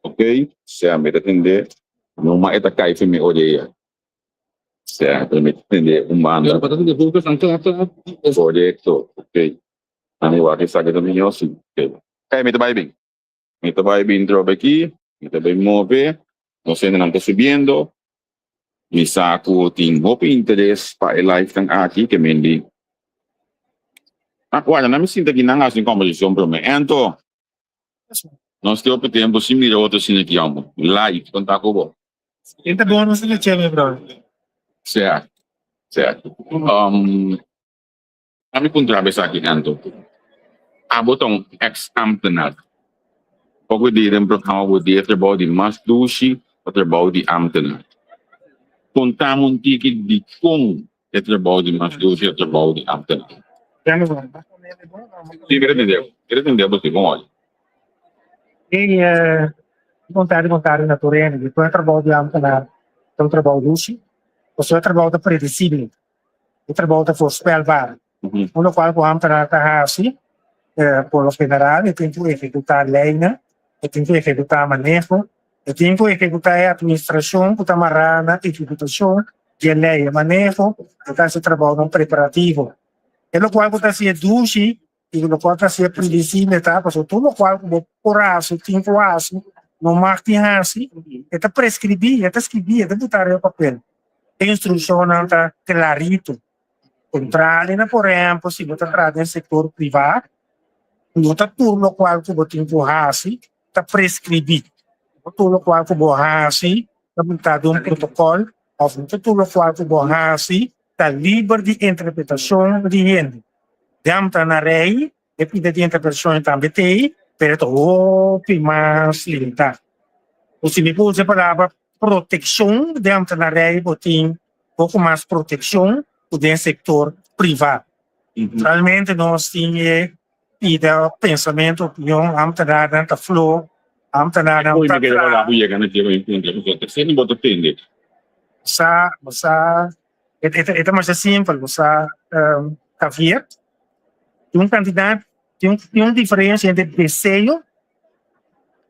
ok? Se me entender, numa eta cai me odeia. Se me entender, manda. Correto, ok. Ani waki sabe do minho sim, ok. Me vai bem. Me vai bem droga aqui, me vai mover, nós ainda não está subindo. Me saco tem muito interesse para a live tang aqui que me di. Agora, não me sinto aqui na assim composição para mim. Então, nós temos tempo sim de outro sim aqui amo. Live, contar com você. Então, bom, não se lhe chama, bro. Certo, certo. A me contrabessa aqui, Anto. A botão ex-ambtenaar. Ook we deden een programma waar we trabalho de masdushi, o trabalho de ambtenaar. Contamos um tique de como é trabalho de masdushi, o trabalho de ambtenaar. Sim, quero entender você, bom, olha. E vontade na Torrene, depois eu trabalho de ambtenaar, então eu trabalho luxo, você é trabalho de previsível, eu trabalho de voorspelbaar. No qual o ambtenaar está assim, por lo general, eu tenho que executar leis, eu tenho que executar manejo, eu tenho que executar a administração, que está amarrada na execução de lei, manejo, então esse trabalho preparativo. E lo qual está sendo duche, e lo qual está sendo previsível, tá? Porque tudo o qual por aço, tem que aço, não marque assim, está prescrever, está escrever, está botar no papel. A instrução não está clarito. Contrario, por exemplo, se você trabalha no setor privado, não está tudo o qual você tem que fazer, está prescrevido. Tudo o qual você fazer, está montado um protocolo, ou tudo o qual você fazer, está livre de interpretação de gente. Dentro na lei, depende de interpretação também tem, mas é mais limitado. Se me pôr a palavra proteção, dentro da lei, tem pouco mais proteção do setor privado. Realmente nós tínhamos o pensamento, opinião, ambtenaar da flow, ambtenaar da Poi che la buia che ne tiro in punto, se non posso attendere. É mais simples, você está vendo? Tem candidato, tem uma diferença entre desejo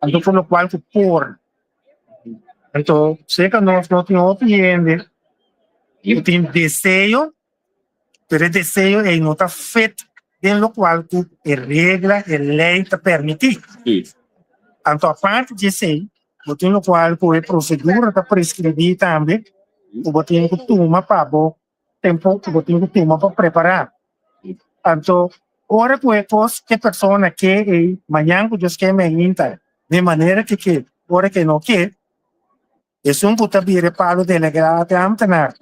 e o qual tu por. Então, se que nós não temos opinião, eu tenho desejo, mas o desejo é não está feito dentro do qual a regra, a lei te permite. Então, a parte de desejo, eu tenho o qual a procedura está prescrevida também, eu tenho que tomar para o tempo, eu tenho que tomar para preparar. Então, ora que a pessoa quer, amanhã que Deus quer me inter, de maneira que ora que não quer, isso não pode vir para o delegado ambtenaar.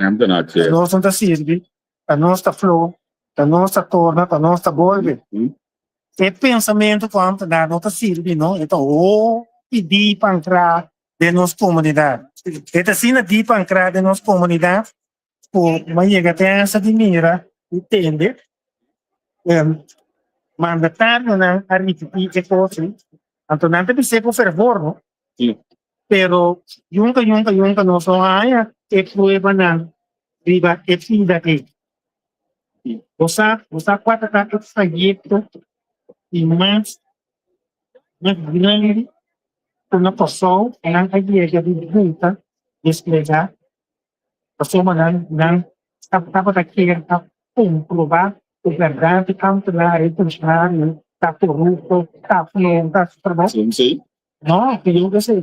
Nós não serve, a nossa flow, a nossa torna, a nossa bolha. E pensamento com ambtenaar não serve, não? Então, pedir para entrar de nossa comunidade. Então, se não pedir para entrar de nossa comunidade, mas chega até essa de mira, entende? Mandatário não a repetir que coisa, então não tem que ser com fervor, não? Pero nunca no son haya que prueba na viva e vida aqui. Você quatro tantos projetos e mais grande uma pessoa não a ideia de junta desplegar pessoa não estava daqui a comprovar o verdade tanto lá e funcionário está corrupto está trabalhando. Sim. No, que eu sei.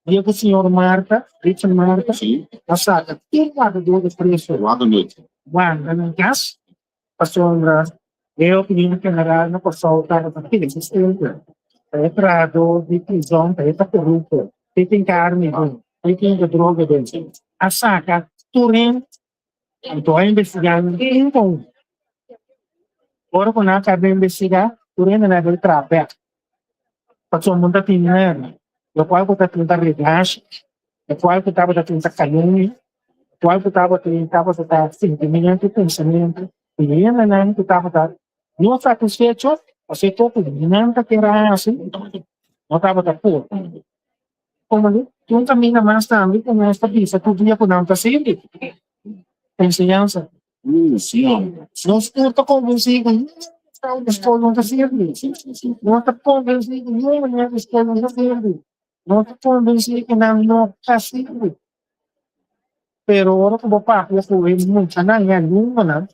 Dia que o senhor Marta, Richard Marta, a saca, tem lado do preço. Guarda no gás, passou eu opinião general na pessoa está no partido existente. É trado de prisão, é corrupto, tem carne, tem droga dentro. A saca, Turim, estou investigando, tem bom. Agora, quando eu acabei de investigar, Turim não é do trabalho. Passou muita dinheiro, o qual eu estava regaço, o qual eu estava tentando calúnia, o qual eu estava tentando sentimento, pensamento, e ainda não estava não satisfeito, você todo não está querendo assim, não estava por. Como ali, um caminho mais também, com esta pista, tudo ia por não estar sendo ensinança. Não escuta como você estou não está sendo. Não está convencido, não é estou não está sendo. não te convenci que não kasi. Pero ora ko ba pa ako mo sana yan yung na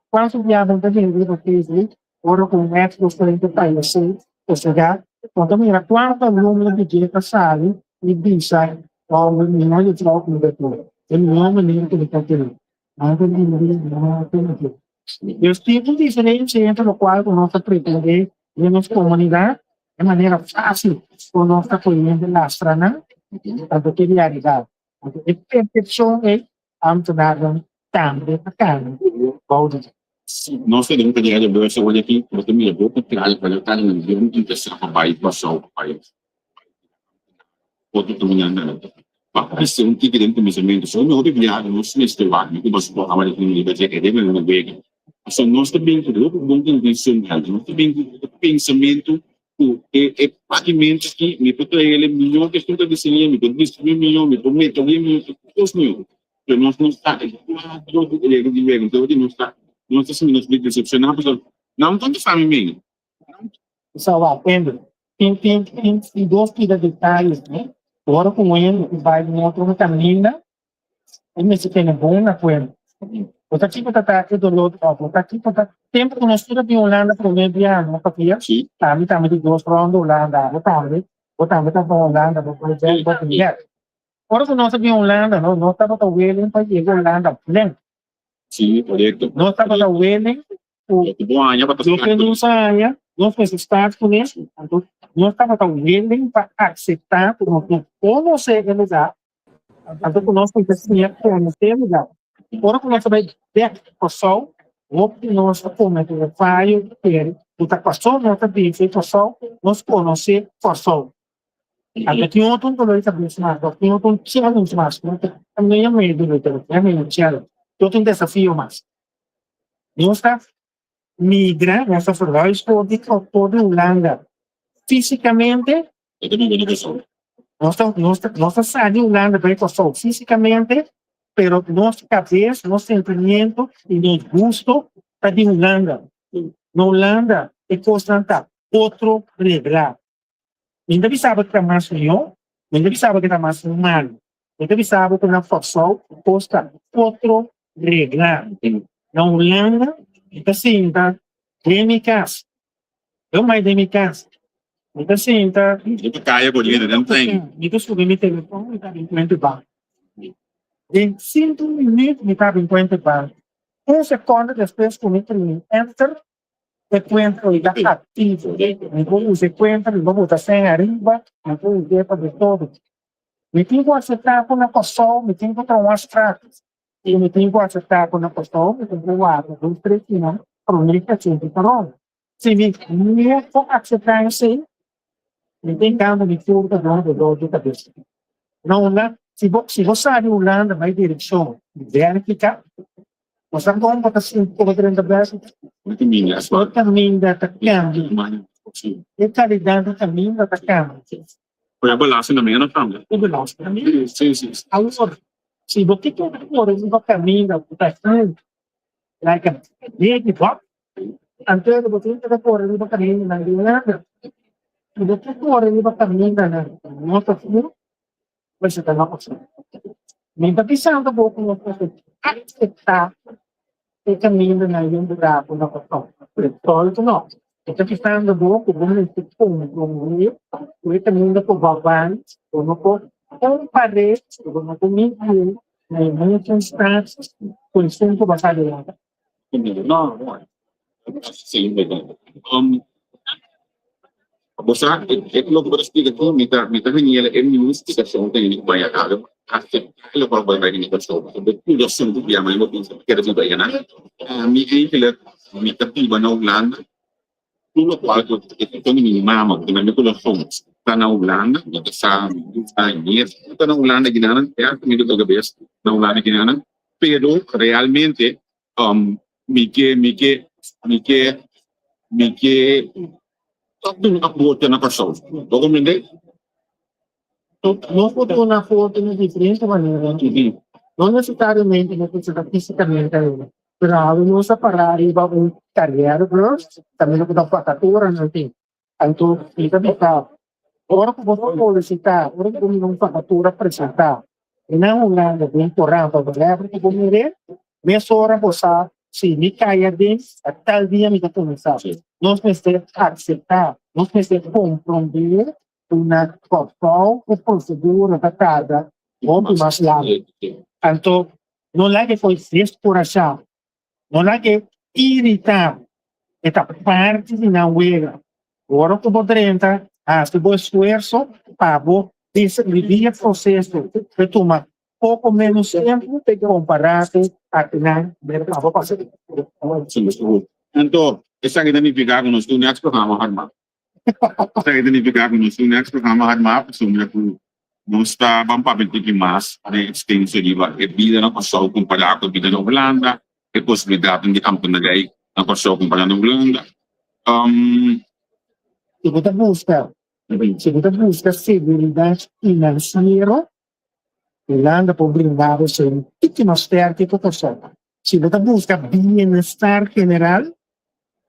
quando viavam da gente do Facebook, ora com o método frente para isso, ou seja, quando me quando o número de dieta sai e diz ó, o menino de troca no depois. Ele não é menino que ele está tendo. Nada de não tem. Eu estive diferente entre o qual o nosso pretender e nossa comunidade de maneira fácil com nossa colhendo na estrada, tanto que realidade. A percepção é ambulância também a carne. Nós temos que chegar de boa saúde aqui, nós temos que boa para para estar no nível de terceira papai passar o papai. Outro também não. Mas se um tipo de conhecimento, só não houve viagem, nós não estamos que nós vamos falar de nível de academia no meio. Só nós também que o bom intencionado, nós também o pensamento é pagamento que me puta ele milhão que estuda de cinema, me puta milhão, me puta milhão, todos milhão. Então nós não está, ele de ver, então não está, nós estamos nos decepcionados, não tanto família. Só aprende. Tem dois detalhes, né? Agora com ele, vai em outro caminho, ele se tem bom na coisa. Você tipo tá aqui do outro lado, tá aqui tá tempo que nós estuda de Holanda para o mediano, tá aqui? Sim. Tá, me tá me de dois para Holanda, tá para Holanda, para fazer o que é. Agora que nós de Holanda, nós tá para o Wellen para ir Holanda, né? Sim, correto. Nós tá para o Wellen, o bom ano para do que não saia, nós fez Estados Unidos, então nós tá para o Wellen para aceitar como você é lugar. Então que nós precisamos conhecer lugar. Agora que nós vai ver o sol, o que nós comemos o faio, o que passou nós também feito o sol, nós conhecer o sol. Até que outro color estabelecimento, tem outro challenge mais, também é meio do é meio challenge, outro desafio mais. Nós está migra, nós falamos por toda a Holanda, fisicamente, nós saímos de Holanda para o sol, fisicamente, pero nossa cabeça, nosso sentimento e nosso gosto está de Holanda. Na Holanda é constante outro regra. Ninguém sabe que está mais melhor, ninguém sabe que está mais mal. Ninguém sabe que na força posta outro regra. Na Holanda, está assim, tá? Demicas. Eu mais demicas. Está assim, tá? Itu kaya ko din, não tem. Dito subi mi telefone, está bem muito bom. Em 5 minutos me estava em conta para 1 segundo depois que me enter e cuenta está ativo então você cuenta e vamos sem arriba então o dia de todo me tenho que aceitar com a pessoa me tenho que tomar as práticas e me tenho que aceitar com a pessoa me tenho que guardar os treinos para o meu paciente para se me não for aceitar assim me tem que me furta de cabeça não né se você sabe Holanda vai direção verificar você não pode assim por dentro da Brasil o caminho da câmbio e qualidade do caminho da câmbio Foi a balança na minha família. o balanço caminho Sim, sim. agora se você quer o caminho da câmbio like a big box antes de você ter o caminho na Holanda se você for o caminho na nossa filho vai ser uma opção. Me pensando um pouco no processo aceitar o caminho na yung buraco na opção. Portanto, não. Estou pensando um pouco como esse ponto, o caminho da Covavan, como comparar, como medir, em muitas instâncias, com o centro batalhão. Não. Sim, verdade. Basta, lo que explica aqui, mita hanya la news kita song tayo banyak kali. Kasi lo kalau banyak ini betul. Betul song tu biar main betul. Kira tu banyak na. Mi ay kila mita tiba na Holanda. Tulo qual itu ni mama, dengan itu lo song. Tanah Holanda, kita sa niya. Tanah Holanda ginana, ya kami itu gabes. Na Holanda ginana. Pero realmente, Mike Tudo na porta na pessoa. Documentei? Não pode uma foto de diferente maneira. Não necessariamente necessita fisicamente, pero não se parar e vai carreira, também não pode fatura, não tem. Então, fica bem. Ora que você solicitar, ora que não fatura apresentar, e não nada bem correndo, porque como é, nessa hora você se me caia dentro, a tal dia me começar. Nós precisamos aceitar, nós precisamos compreender uma qual o procedura da cada, onde mais lá. Então, não é que foi descorajar, não é que irritar, esta parte de não ver. Agora que você entra, hace bom esforço para vivir o processo que toma pouco menos tempo comparado a final para fazer. Então, essa que significa que nós temos next programa harma. Essa que significa que nós temos next programa harma, porque nós está bem para ver mais de extensão de vida na pessoa comparado com a vida na Holanda, a possibilidade de campo na lei na pessoa comparado na Holanda. Se você busca seguridade financeira, Holanda pode brindar você um pouquinho mais perto da pessoa. Se você busca bem-estar general,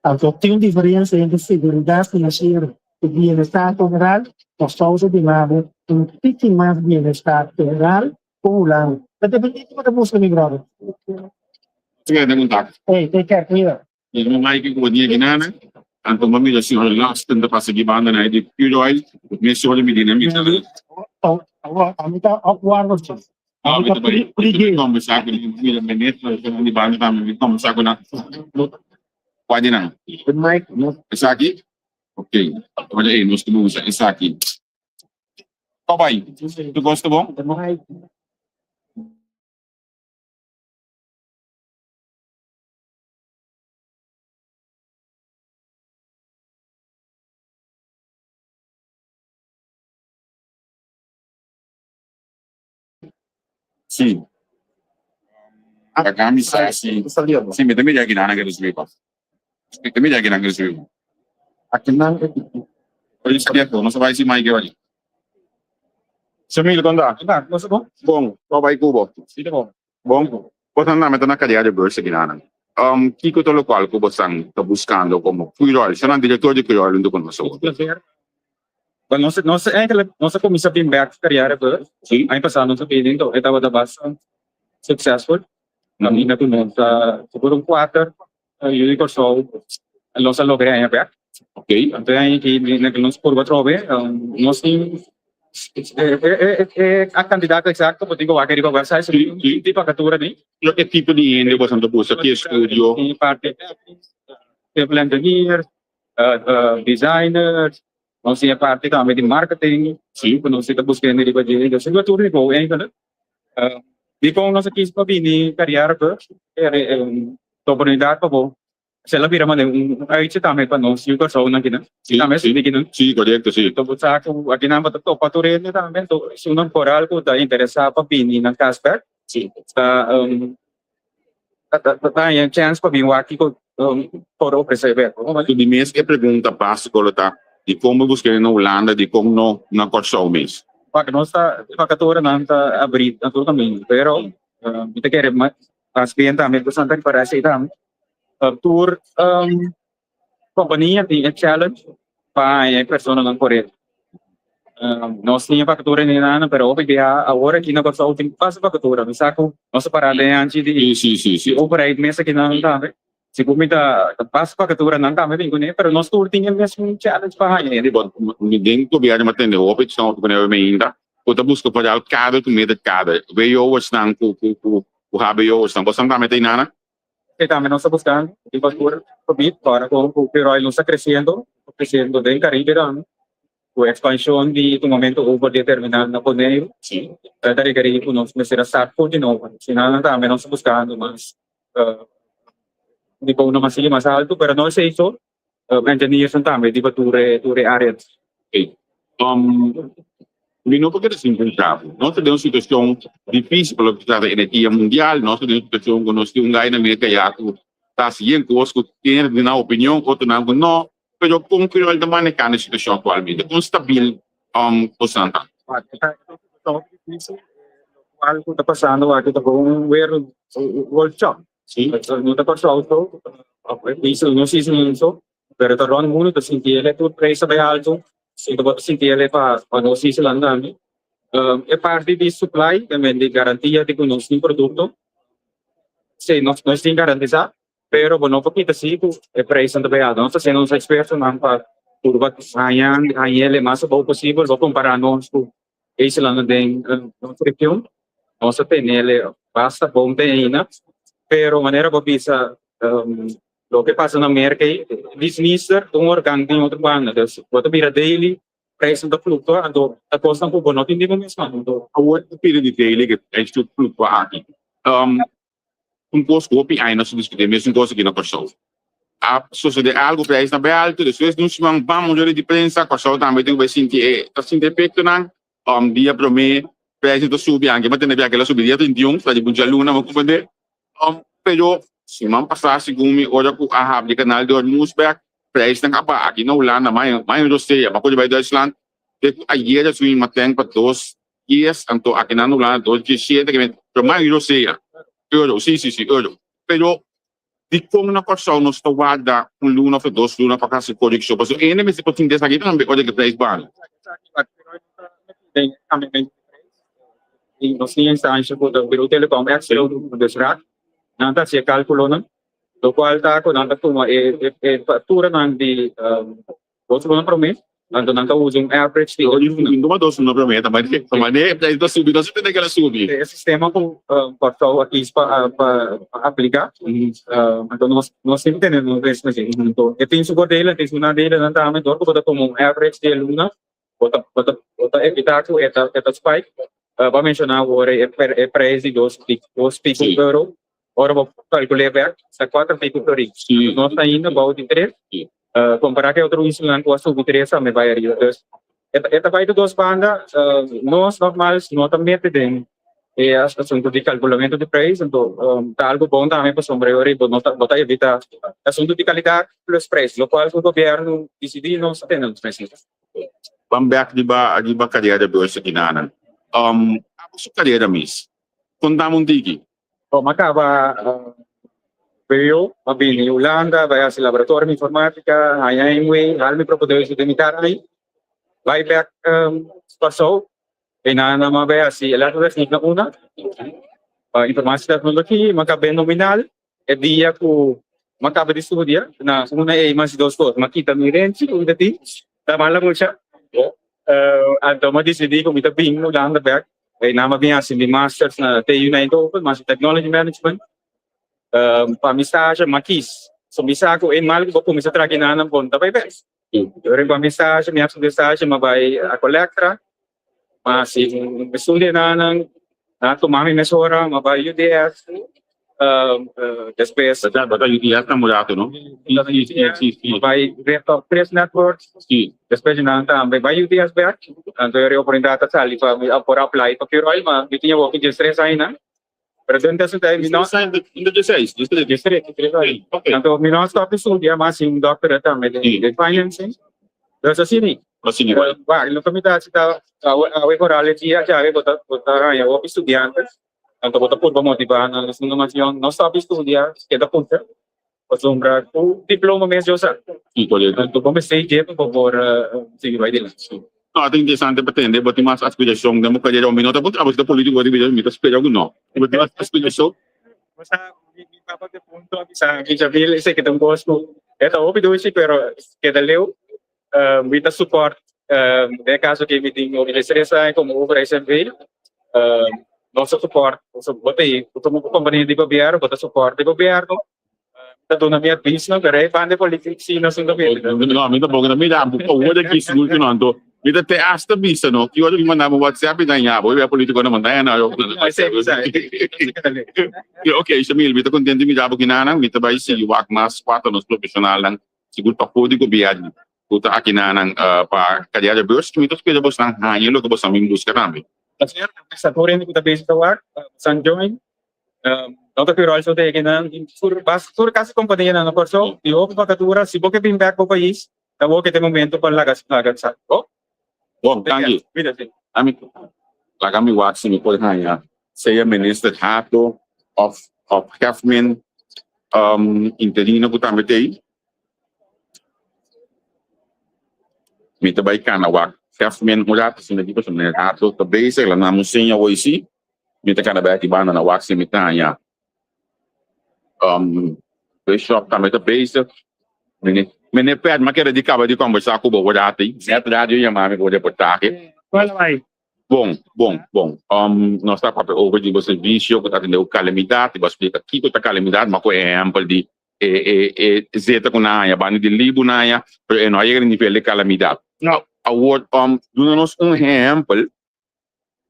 então tem uma diferença entre seguridade financeira e bem-estar general. Nós estamos demandando um pouquinho mais bem-estar general com Holanda. Mas depende de você busca migrar. Sige, nanguntak. Hey, take care, clear. Yung mga ikikuha niya ginana, ang pamamilya siya last na pasagiban na di pure oil, may soli mi dinamit na lang. Amita aguardo siya. Ito ba rin? Ito conversa ko yung ilang minute, hindi ba namin conversa ko na. Pwede na. Good night. Isaki? Okay. Wala eh, gusto mo sa Isaki. Bye-bye. Ito gusto mo? Good night. Sim. Kami sa si may dami niya ginana ka rin pa. May dami niya ginana ka rin. Akin lang. Pwede sabihin ko, masabay si Mike wali. Samil konda. Gusto mo? Bom, bye-bye kubo. Sino mo? Bom, botan namin ito na kaya de bursa ginana. Kiko tolo qual kubo sang tá buscando como cuidar, se não diretor de cuidar do conosco. Well, nossa comissão bem back carreira ko. Sim. Ay pasado sa piling to, itawa da basta successful. Kami na tunod sa siguro 4 unicorn so los sa logre ay back. Okay. Anto ay naglunos por 4 nós tem a candidato exacto pati ko wakari ko website so hindi pa katura ni. Lo che tipo di ende bosan do busa che studio. Yung parte civil engineer, designer, não se parte também de marketing, sim, quando você está buscando ele para dizer, você vai tudo igual, hein, cara? Depois nós aqui para vir ni carreira para oportunidade para bom. Se ela vira mana aí você também para nós, eu gosto na kina, também se diga Sì, corretto, sì. então você sabe aqui na mata to paturene também to sunang coral ko da interessa para vir ni ng Casper, Sì. yung chance para vir aqui ko para preservar. Quindi mes che pregunta passo con ta di come buscare na Holanda, di come no na corso mês. Pag nossa pagkatura nanta abrir ang kami pero kita kere mas cliente kami gusto natin para sa itam tour companhia tem challenge pa ay persona ng correct nós tinha pagkatura ni nana pero open dia agora aqui na corso ultim passo pagkatura misako nossa parada yan de Sì. operate mesa aqui na dami se comida passo pagkatura ng dami bem kuno pero nós tour tinha mesmo challenge pa ay Di ba, ninguém ko biya naman tende, opet sa ako na may inda. Kung busco pa out kada, tumedad kada. Veyo was nang ku habe yo was nang bosang kami tayo nana. que também nós buscando e por COVID para com o Perói não está crescendo bem carreira o expansão de um momento over determinado na Poneiro Sì. dari kari po nós começar a start po de novo sinana também nós buscando mas di po naman sila mas alto pero nós sei so engineers também di ba ture áreas Okay. Não porque assim pensava. Nós temos uma situação difícil pela questão da energia mundial. Nós temos uma situação que nós temos um na América e que está seguindo conosco, tem uma opinião, outro não, não. Pero kung kailan naman na kana situação atualmente, kung stabil o santa. Algo está passando aqui tá com World Cup Sim. não está passando isso não sei se isso pero tá rolando muito assim que ele tudo preço bem alto Sinto ba sinti ele pa no si sila nami. É parte de supply, também de garantia de que nós temos produto. Se nós temos garantia, pero bueno, pakita si ko e preço também a nós, se nós expertos não pa curva ayan ele mais bom possível, vou comparar nós com esse lá no den nutrição. Nós tem ele basta bom tem ainda, pero maneira ba bisa lo que passa na mercado, dismister um organo de outro banda, bota vira daily preço da flutua, ando a costa po bono hindi mo mesmo ando. Award period de daily que é isto flutua aqui. Um custo que ainda não se discute, mesmo coisa que não passou. A sociedade algo para isso também alto, depois não se vamos de diferença, passou também tem que sentir, tá sentindo efeito não? Dia para mim, preço do subir, anche mas tem aquela subida 31, para de bunja luna, vamos compreender. Pero se man passar segundo ora com a hub de canal de Ormusberg, preço não acaba aqui na Holanda, mais Roseia, mas quando vai do Deutschland, a guia suin mateng para 2 dias, anto aqui na Holanda 2 dias, pero mais Roseia. Euro, sim, euro. Pero di como na corção não está guarda luna ou 2 luna para casa código show. Mas ainda me se pode entender aqui também olha que preço bom. Tem também e nós tínhamos instância do Bureau Telecom Excel do Desrat, nanta se calculou não, do qual tá com nanta tuma fatura não de outro não promete, nanta usa average de Não dos não prometa, mas é da subida, você tem que ela subir. esse sistema com portal aqui para aplicar, então nós sempre temos esse mesmo, então tem suco dele, tem suco dele, nanta ame dor para como average de luna, bota evitar que eta spike. Para mencionar agora é preço de 2 picos por euro, ora vou calcular back, está 4 picos por euro. Nós está indo para o de 3, comparar que outro insulante com a sub 3 também vai ir. Esta vai de 2 bandas, nós normais, nós também temos assunto de calculamento de preço, então está algo bom também para sombrear e botar evitar assunto de qualidade plus preço, o qual o governo decidiu nós temos preço. Vamos back di ba cadeia de bolsa aqui na ako sa cadeia mis. Kung damong tiki. Macaba veio, mabini Holanda, vai a laboratório de informática, aí em almi propôs de imitar aí, vai back passou, e na vai assim, ela toda assim na una, informática tecnologia, macaba nominal, é dia que macaba de estudia, na una é mais 2 coisas, makita mirente, o dati, tama lang mo siya. Então, eu decidi que eu estava bem no Holanda back, e na minha assim, masters na TU Eindhoven, Master Technology Management, para mensagem, maquis. So, mensagem, em mal que vou começar a trabalhar na ponta, vai ver. Durante a mensagem, minha mensagem, vai a colecta, mas se estude na tomar minha mesura, vai UDS, despesa. Bata UDS na murato, no? Vai ver top 3 networks, despesa na também vai UDS back, então eu por data sali para apply para que roil mas eu tinha working de stress aí na apresentação da Não sai ainda 16, então minha stop estudia mas um doctor também de financing, então assim Assim, vai no comitê está a equality já vai botar aí o estudiantes então botar por motivar na informação não stop estudia que da ponta sombra o diploma mesmo já então comecei a por seguir vai dele. no, ating interessante patente, buti mas aspirasyon na mo kaya daw minuto, buti abos na politiko di video mitas pero no. Buti mas aspirasyon. Basta hindi pa pagpunto sa Isabel isa kitang boss ko. Ito opi do si pero kedaleu with the support de caso que meeting o registresa como operation veil nosso support so botei como companhia de governo bota support de governo tanto na minha business pero é pande politics sino sa governo. No, minta boga na minta, o wala ki siguro que não ando. Minta te asta bisa no, que olha me mandar WhatsApp da nha, boy, politiko naman tayo na. Okay, Shamil, minta contente mi jabo kinanang, minta ba si wak mas 4 nos profissional lang siguro pa pwede ko biyad. Puta akinanang pa kaya de bus, minta pwede bos nang hangin lo ko bos aming bus ka namin. Kasi sa turin ko ta basic work San Join nota que also te kenan sur kasi companhia na corso e o pagatura se boke bem back ko país ta wo que tem momento para lagas sa oh Bom, thank you. Ami kami watching ko hanya saya Minister Hato of Hefmin interino ko tamitay Mita bay kana wak. Government mo dati sinagi sa mga ato to basic lang namun sinya wo isi. Mita kana bay tibana na wak si mitanya. Bishop kami to basic. Mene ped makera di kaba di conversar com o dati. Net radio ya mami ko de potake. Wala may. Bom. Nós está para over de serviço que atender o calamidade, vai explicar que a calamidade, mas com exemplo de zeta com naia, bani de libo naia, pero não é nível de calamidade. Não, a word dando-nos exemplo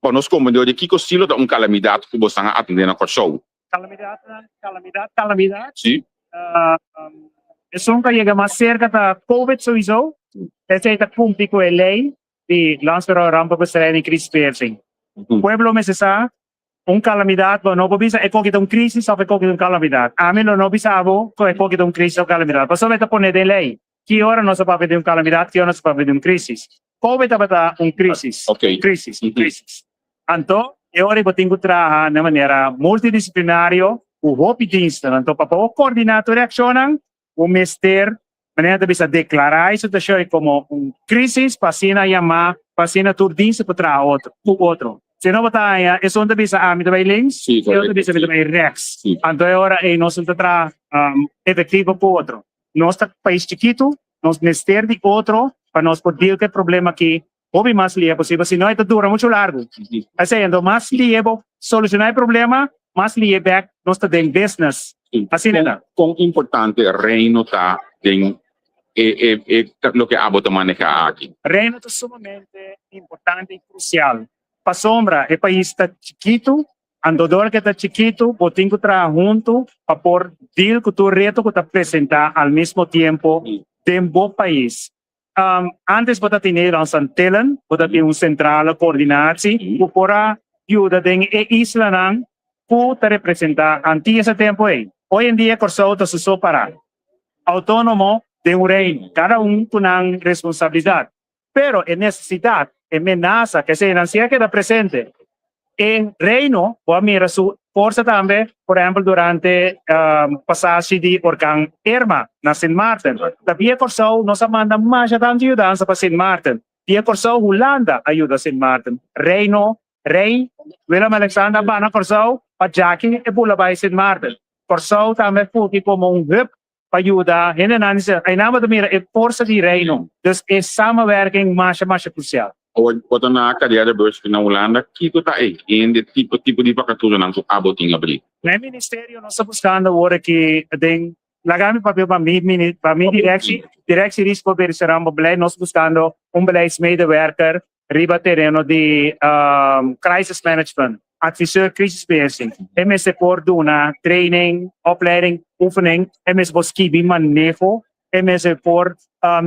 para nós compreender de que estilo de calamidade que você está atendendo com o show. Calamidade. Sim. Isso nunca chega mais cerca da COVID sowieso. Essa é a cumprir com a lei de lançar a rampa para sair em crise persing. Pueblo me sa calamidade, não bisa é qualquer crise ou é qualquer calamidade. A mim não bisa abo é qualquer crise ou calamidade. Mas só vai poner de lei. Que hora nós vamos ver calamidade, que hora nós vamos ver crise. COVID está crise. Ok. Crise. Então, eu hora eu tenho que trabalhar de maneira multidisciplinária, o hopi dienst. Então, para o coordenador de ação, o mestre maneira bisa declarar isso deixa como crise, passina chamar, passina turdinse para outro. Se não botar aí, é só bisa me também links, eu bisa me também rex. Então agora é nós tra efetivo para outro. Nós tá país chiquito, nós mestre de outro para nós poder ter problema aqui. Houve mais liebo possível, senão é dura muito largo. Assim, então mais liebo solucionar o problema, mais liebo nós tá em business. Assim é. Quão importante reino tá em lo que abo te maneja aqui. Reino é sumamente importante e crucial. Para sombra, o país está chiquito, andador que está chiquito, vou ter que trabalhar junto para por deal com o reto que está apresentar ao mesmo tempo em bom país. Antes vou ter um santelan, vou ter central coordenação, por ajuda em isla não, para representar antes esse tempo aí. Hoje em dia, Corsão está só para autônomo de reino, cada com a responsabilidade. Pero é necessidade, é amenaça que se financia que está presente. Em reino, pode mirar sua força também, por exemplo, durante passagem de Orcão Irma, na Saint Martin. Da Via Corsão, nós manda mais ajuda para Saint Martin. Via Corsão, Holanda ajuda Saint Martin. Reino, Rei, Willem Alexander, Bana Corsão, para Jackie e Bulabay Saint Martin. Corsão também foi como hub para ajudar, aí na mira é força de reino, então é samenwerking mais crucial. Wat na carreira beurs na Holanda, que tá aí, de tipo de vacatura não so abo tinha abrir. No ministério nós estamos buscando agora que tem lagami papel para mim direct risco para ser beleid, nós buscando beleidsmedewerker riba terreno de crisis management. Adviseur crisisbeheersing. MS voor doen training, opleiding, oefening. MS voor skibi manejo. MS voor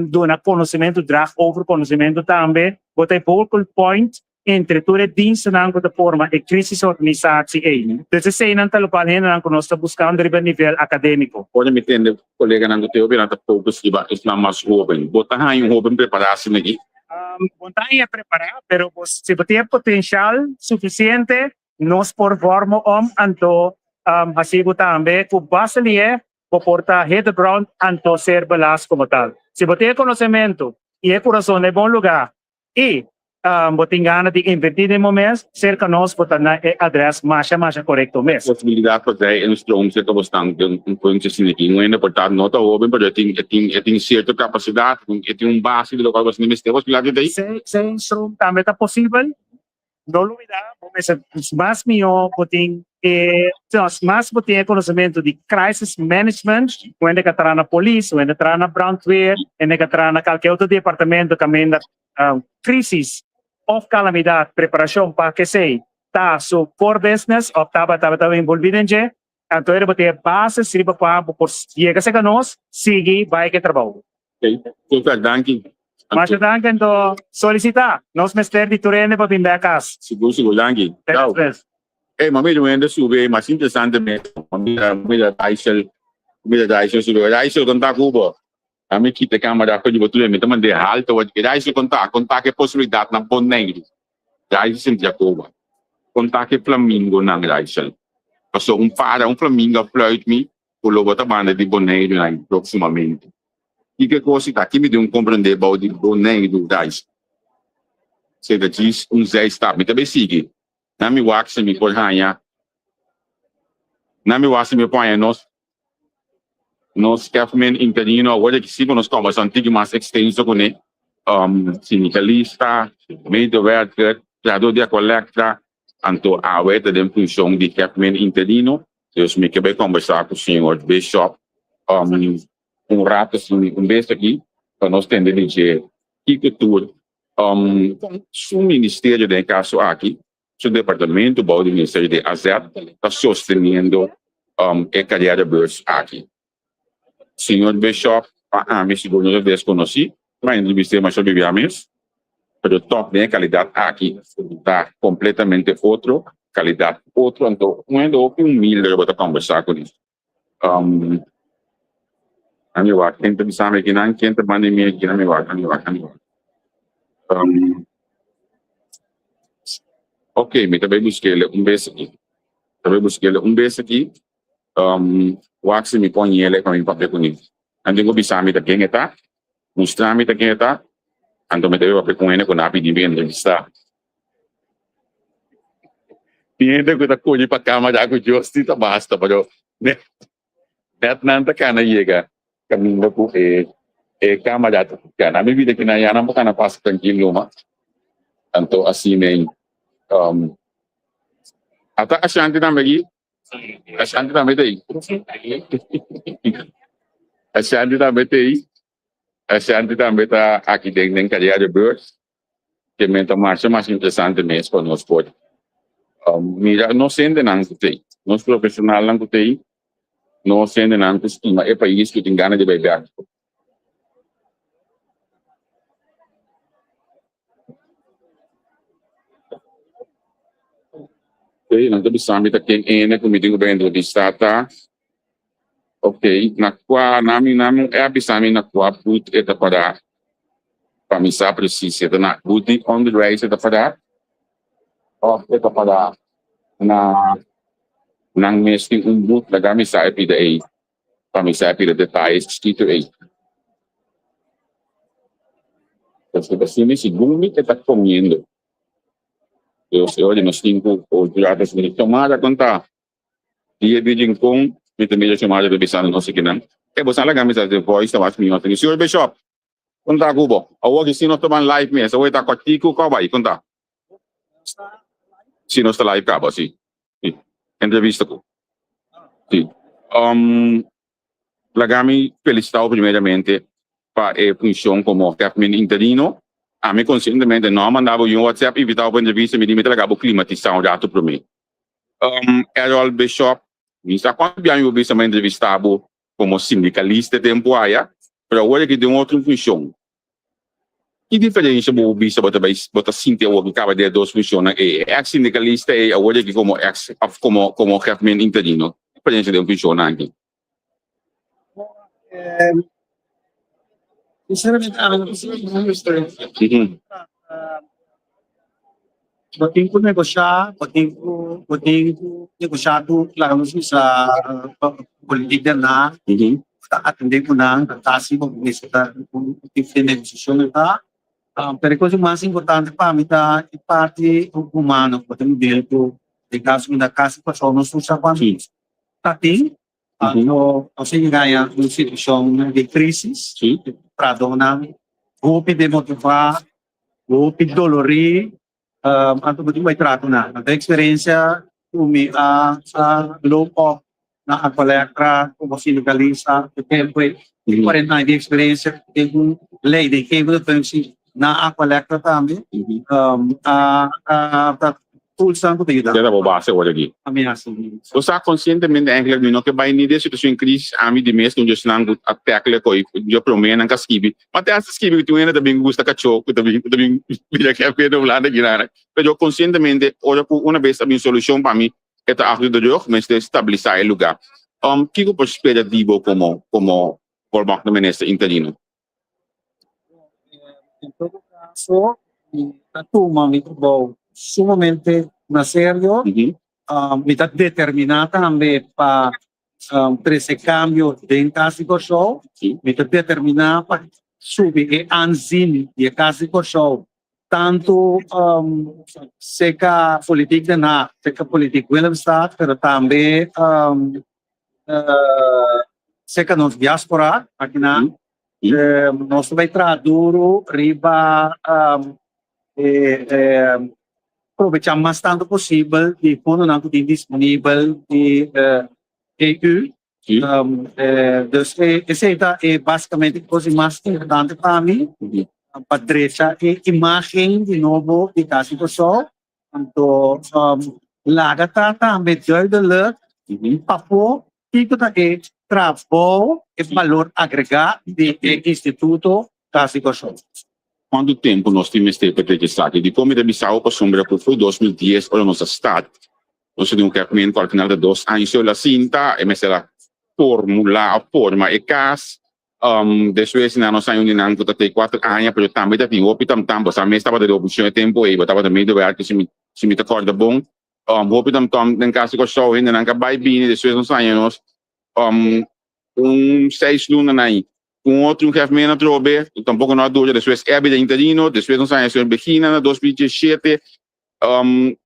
doen conhecimento, drag over conhecimento também. Wat é focal point entre toda diensten aan de forma e crisisorganisatie. Dus is een aantal palen aan nós estamos buscando a nível acadêmico. Pode me entender, colega não teu bem até focus que vai estar mais jovem. Botar aí jovem preparar-se aqui. Vontade é preparar, pero se você tem potencial suficiente, nós por forma anto assim também que base ali é portar head ground anto ser balas como tal. Se você tem conhecimento e é coração é bom lugar e você tem ganas de invertir em momentos, cerca nós botar na adresse mais correto mesmo. Possibilidade para ter instrumentos que você tem ponto assim aqui, não é portado nota jovem, mas tem certa capacidade, tem base do qual você não está possibilidade daí. Se instrumento também está possível. Não dúvida, mas melhor mas tem conhecimento de crisis management, quando que está na polícia, quando está na brandweer, quando que está na qualquer outro departamento também da crise ou calamidade, preparação para que sei, tá so core business ou estava envolvido em je, então ele tem base se para por chega se nós seguir vai que trabalho. Ok, super, danke. Mas danke então solicitar, nós mestre de Turene para vir a casa. Seguro, danke. Tchau. Mami, eu ainda subi, mas interessante mesmo. Mira Daisel subi. Daisel contar Cuba. A minha kita câmera que eu vou tudo, me também de alto, o que Daisel contar que possibilidade na Ponte Negro. Daisel Jacoba. Contar que Flamingo na Daisel. Passou para Flamingo fluit me, por logo da banda de Ponte Negro proximamente. E que coisa que aqui me deu compreender about the boné do guys. Se que diz Zé está, me também sigue. Na me wax me por ranha. Na me wax me põe nos government interino, agora que se nós estamos antigo mais extenso com ele, sindicalista, medewerker, trador de collecta, anto a weta de função de government interino. Dus me queria conversar com o senhor Bishop, rato assim, vez aqui, para nós entender que tudo, o Ministério de caso aqui, o departamento, o Ministério de AZET, está sustentando a carreira Birds aqui. Senhor Bishop, me seguro vez conheci, mas entrevistei mais sobre viagens, pero top de qualidade aqui está completamente outro, qualidade outro, então quando humilde eu vou conversar com isso. Amigo, quem te sabe que não, quem te manda me aqui, amigo. Ok, me também busquei vez aqui. Wax me põe ele com o papel com ele. Então eu bisa me da quem está, mostrar me da quem está, então me deu papel com ele com a de bem entrevista. Pinta ko ta kuji pa kama da ko justi ta basta pero net nanta kana yega kami na ko kama da ta kana mi vida kinayana mo kana pas tranquilo ma anto asine ata ashanti na megi ashanti na metei ashanti na meta aqui dentro em cadeia de birds que menta marcha mais interessante mesmo para nós pode mira, não sendo não tem, nós profissional não tem, não sendo não tem, é país que tem gana de beber. Ok, não tem sabe que quem é como digo bem do estado, ok, na qual nami é abisami na qual put eta para mim sabe precisa na put on the race eta para eta para nang mesting boot na gamit sa EPDA kami sa EPDA detalhes escrito aí. Então, assim, se gumi que está comendo. Eu sei, olha, nós temos o direto de tomada conta. Dia de com, me também chamada de bisano não sei que não. É você lá gamit sa voice tá mais minha. Senhor Bishop, conta cubo. Awag sino toman live mesmo, ou tá cotico ka vai conta. Sino está live ka ba si? Entrevista ko. Sim. Lagami felicitado primeiramente para a função como government interino. A mim conscientemente não mandava um WhatsApp invitava para entrevista me tragava climatização dato para mim. Errol Bishop, me está quando bem eu vi uma entrevista como sindicalista temporária, para agora que tem outra função. Que diferença o bisa bota sinta o que acaba de duas funções é sindicalista e agora que como government interino. Diferença de função aqui. Sinceramente, pagdating ko negosya, pagdating ko negosyado, lalo sa politika na, atindi ko na, kasi mo sa negosasyon na. Pero kung mas importante pa, mita ipati humano, pagdating dito, de caso na kasi pa sa unos sa pamilya. Tating, kasi gaya ng sitwasyon de crisis, prado na, gupi de motivar, gupi dolori, ato ba may trato na. Nag-experiensya, sa low of na agpalektra, como sindicalista, tempo, pa rin na experiência yung lady, cable pensi na agpalektra tambi, tools lang ko tayo da. Kaya po base wala gi. Aminasin. O sa conscientemente eigenlijk nu nog bij niet de situatie crisis ami de meest doen dus lang at tackle ko yo promen ang kaskibi. Mate as skibi tu ena também gusta cacho, também bila que é wala na ginara. Pero conscientemente ora po una vez também solução para mim é tá ajuda de jogo, mas de estabilizar o lugar. Kiko perspectivo como forma de ministro interino. Em todo caso, a turma me trabalhou sumamente na sério, me está determinada também para esse cambio de casa de show, Sim. me determinar para subir e anzine de casa de show. Tanto seca política na, seca política Willemstad, pero também seca nos diáspora aqui na, nós vai traduzir riba aproveitar mais tanto possível de quando não tem disponível de EU. Sim. Dus essa é basicamente a coisa mais importante para mim. Para deixar a imagem de novo de casa do sol. Então, laga também duidelijk para pôr que é trabalho e valor agregado do Instituto Casa do Sol. Quanto tempo nós temos tempo para registrar? De como de Bissau para sombra por foi 2010 para nossa estado. Nós temos um capimento para o final de 2 anos a cinta e mas ela formula a forma e cas depois na nossa união que tem 4 anos para também da tinha optam tambo sa mês estava de opção tempo e estava também de ver que se me acorda bom optam tam Casa do Sol ainda não vai bem depois nos anos 6 lunas aí outro capimento trobe tampouco não dura depois é bem interino depois nos anos begina 2017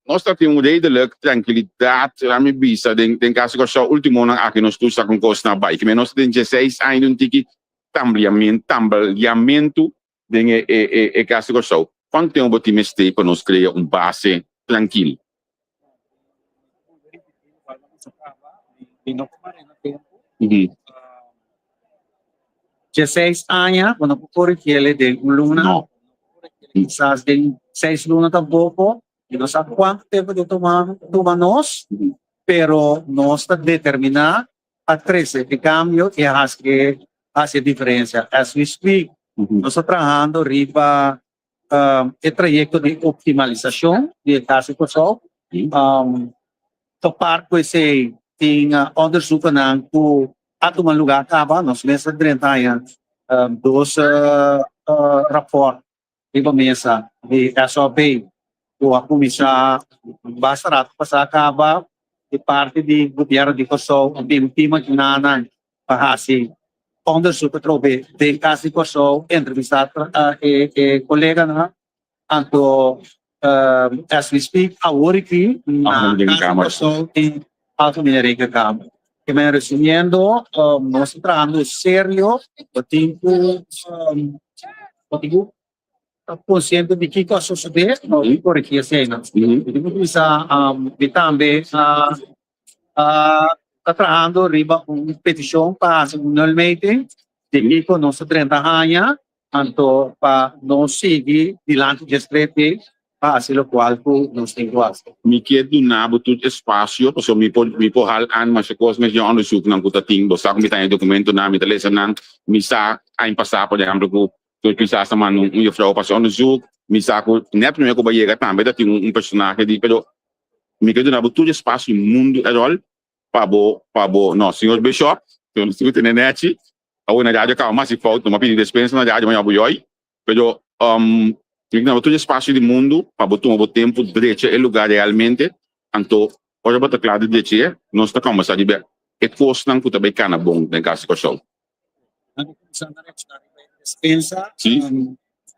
nós temos redelijk tranquilidade a minha vista den Casa do Sol último ano aqui nós estamos com costa na bike mas nós temos 16 anos tiki tambaleamento den Casa do Sol quanto tempo temos para nós criar base tranquilo 16 anos, quando por aquele de luna, quizás de 6 lunas tampoco, e não sabe quanto tempo de tomar nós, pero nós está determinar a crescer de cambio e acho que hace diferença. As we speak, nós estamos trabalhando riba o projeto de optimalização de Casa do Sol. Topar com esse tem onderzoeken na ato man lugar acaba nós nessa 30 anos dos rapport riba mesa de SOP o a comissão basta passar acaba de parte de governo de Kosovo o tema que nana para assim onderzoeken trobe de Casa de Kosovo entrevistar colega na anto as we speak agora aqui na Casa de Kosovo em Alto Mineraria Câmara. Que me resumindo, nós estamos trabalhando sério, o tempo consciente de que vai suceder, não por aqui assim, não. Depois também está trabalhando riba uma petição para finalmente de que nós 30 anos, então para nós seguir diante de estrete para o qual nós temos. Me quedo na tudo espaço, porque me pode hal an mas coisas mas já onderzoek nang kuta ting, bosa kung mitay dokumento na mitalesa nang misa ay passar por exemplo ko precisa sa man um juffrouw pas onderzoek, misa ko net primeiro ko bayega também da tem personagem de pero me quedo na tudo espaço mundo erol pabo no senhor Bishop, eu não sei na net, a uma rádio cá mas se falta uma pedir dispensa na rádio amanhã boioi, pero Tignan todo espaço do mundo para botar um tempo direito e lugar realmente, então olha para claro de que nós está como sabe bem e custa não puta bem cana bom na Casa do Sol. Pensa, sim,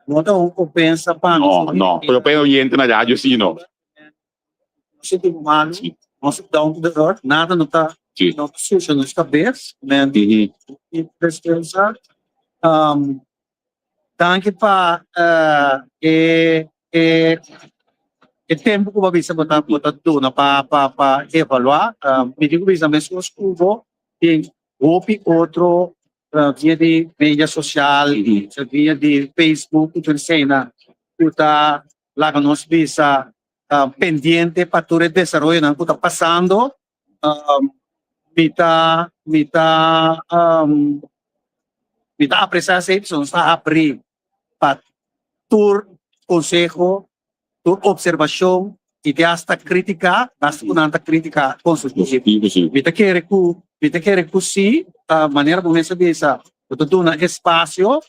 não pensa para não, pero para oriente na rádio sim não. Você tem humano, nós down to the earth, nada não está, não suja nos cabeças, né? E pensa, tanto para o tempo que eu vou botar tudo para evaluar, me digo que mesmo os curvos tem outro via de mídia social, via de Facebook, tudo isso na puta lá que nós visa pendiente para todo o desenvolvimento que está passando, me tá apreciar essa opção, está abrir para tur consejo, tur observação e de hasta crítica, hasta uma crítica construtiva. Vita quer que sim, a maneira como essa visa, todo um espaço,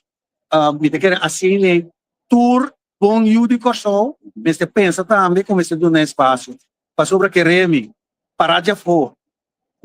vita quer assim tur bom judicação, mas pensa também como esse um espaço, para sobre que remi, para já for,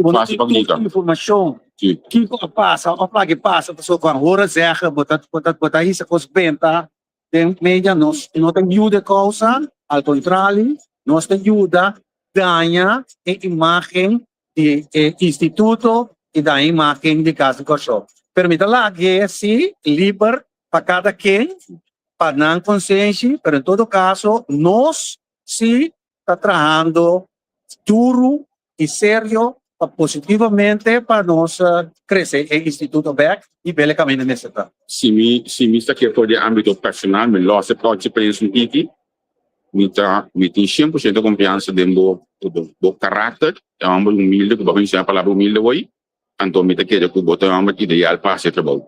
Fácil para Tudo informação Sim. que passa, o que passa, pessoa com hora zeggen, botar isso com os benta, tem meia nós não tem ajuda causa, ao contrário, nós tem ajuda ganha a imagem de instituto e da imagem de casa de cachorro. Permita lá que se livre para cada quem, para não consciência, mas em todo caso, nós se está trabalhando duro e sério positivamente para nós crescer em Instituto BEC e pelo caminho nesse tempo. Se me está aqui por de âmbito personal, me losse pode pensa um pouquinho, me tem 100% de confiança do caráter, é um homem humilde, que vai ensinar a palavra humilde hoje, então me está querendo que botar um homem ideal para ser trabalho.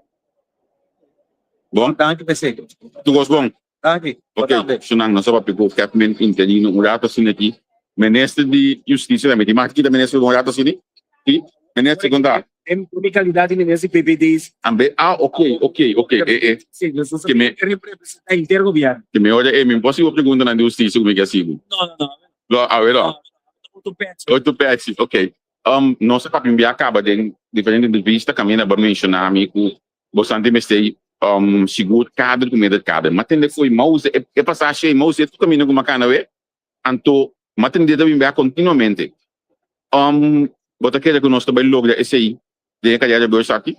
Bom? Danke, Pesego. Tu gosta bom? Danke. Ok, senang nasa papiko Captain interino um rato assim aqui, ministro de Justiça também, tem mais aqui da ministro um rato assim, e ministro secundário. Em qualidade nesse PPDs, Ok. sim, nós somos Que me- representantes intergoverno. Que me olha, me posso perguntar na justiça como é que é assim? Não. A ver, ó. Muito perto. 8 pets, ok. Nossa papim acaba de diferente de vista, caminha para mencionar amigo, bastante me sei seguro cadro com medo cadro, mas tem foi mouse é passagem mouse tu caminha com uma cana we, anto mas tem de bem continuamente. Bota que que nós também logra esse aí, de que já bolsa aqui.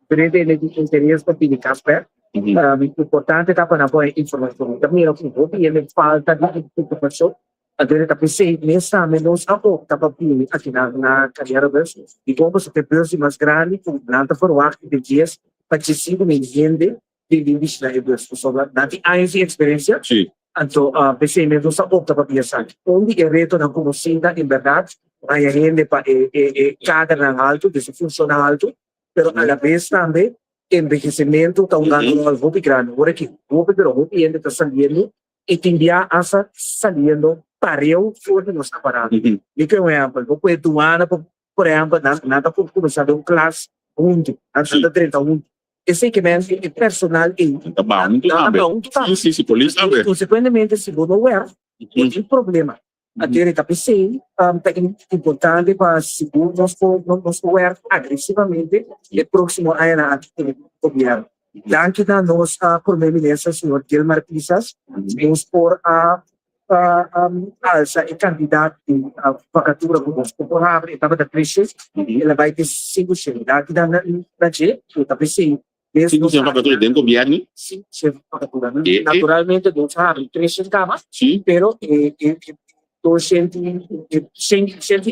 Diferente de interesse para pedir café. Importante tá para boa informação. Também não pode e ele falta de informação. Agora tá pensei nessa menos ako tá para pedir aqui na carreira desse. E como você tem preço mais grande, com planta for work de dias, para te seguir me entende de livros na ebus. So that I experiência. Sim. Então, pensei mesmo sa opta para pensar. Onde é reto na conhecida em verdade, aí a gente para cada na alto, desse funciona alto, pero a la vez também envejecimento está dando algo muito grande. Agora que o que ainda está saliendo e tendía a saliendo pareu fora de nossa parada. E que é um exemplo, eu puedo tomar, por exemplo, nada por começar de classe junto, nada 31. Esse equipamento é personal e Tá bom, muito bem. Sim, polícia também. consequentemente, se você não é, tem problema. A direita PC é importante para seguir nosso governo agressivamente e próximo a ela governo. Daqui da nossa primeira-ministra, senhor Dilma Pisas, vamos por a alça e candidato a vacatura por abre estava da crise, ela vai ter 5 daqui da G, que está PC. Sim, você vai fazer dentro do governo? Sim, naturalmente, não sabe, 3 camas, Sim. pero 200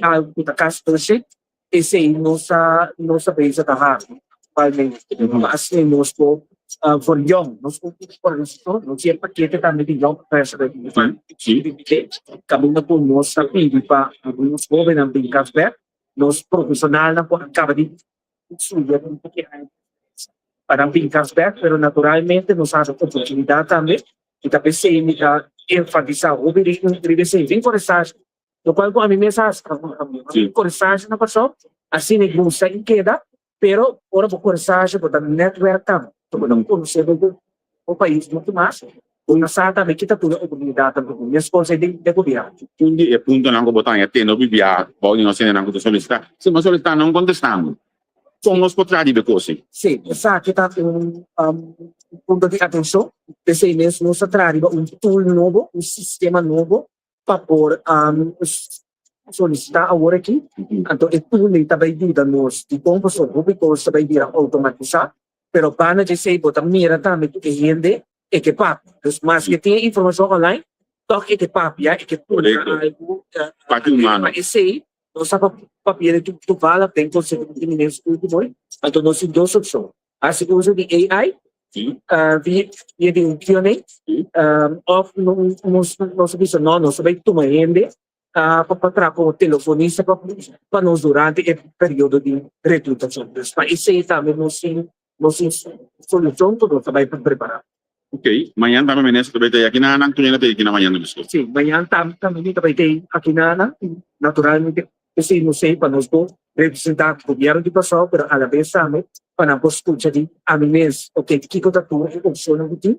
algo da casa 200 esse aí nossa base da rádio mas nós for young nós por isso não tinha paquete também de young person caminho por nossa vida para nós jovens não tem café nós profissional não acaba de subir para não ter café pero naturalmente nós temos oportunidade também e também se enfatizar o obediência vem forçagem no qual com a minha mensagem forçagem na pessoa assim nem gusta em queda pero ora por forçagem por network tam tu não conhece o país muito mais uma sata me kita tudo oportunidade também minha esposa de governo Quindi è punto non botar e no via poi non se ne non sollecitare se ma sollecitare non contestiamo sono scotrati per così sim essa que tá ponto de atenção desse mês nós traríamos tool novo sistema novo para por solicitar agora aqui então é tudo que também ajuda-nos de como pessoa pública também vira automatizar pero para dizer botar mira também que gente é que papo mas que tem informação online toque que papo já é que tudo algo parte humana esse nós papel que tu fala tem conceito de meninos último então nós temos 2 opções a segunda de AI via de Q&A of nós serviço nós também toma gente para trabalhar com o telefonista para nós durante o período de recrutação mas esse também nós solução tudo também para preparar. Ok, amanhã também ministro também tem aqui na Antonina tem aqui na manhã no biscoito. Sim, amanhã também tem aqui na naturalmente esse não sei para nós representar o governo de pessoal pero a la vez também para nós escutar de a mim mesmo ok que que tá tudo funciona muito